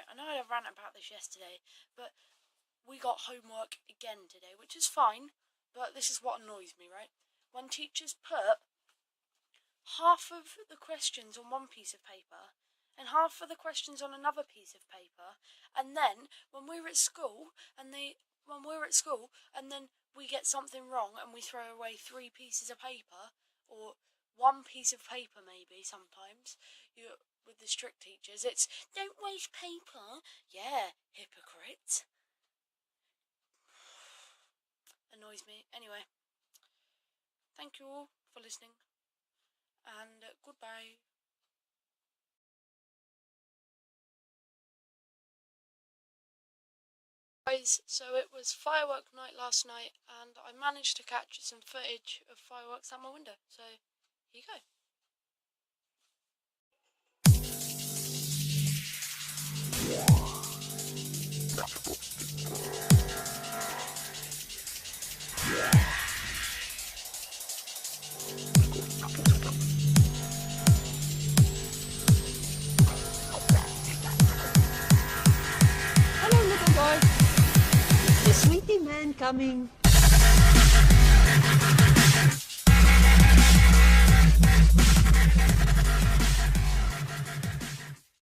I know I ranted about this yesterday, but we got homework again today, which is fine, but this is what annoys me, right? When teachers put half of the questions on one piece of paper and half of the questions on another piece of paper, and then when we're at school and then we get something wrong and we throw away 3 pieces of paper, or 1 piece of paper maybe sometimes, with the strict teachers, it's don't waste paper. Yeah, hypocrite. Annoys me. Anyway, thank you all for listening, and goodbye. Guys, so it was firework night last night, and I managed to catch some footage of fireworks out my window, so here you go. Hello, little boy. Is the sweetie man coming?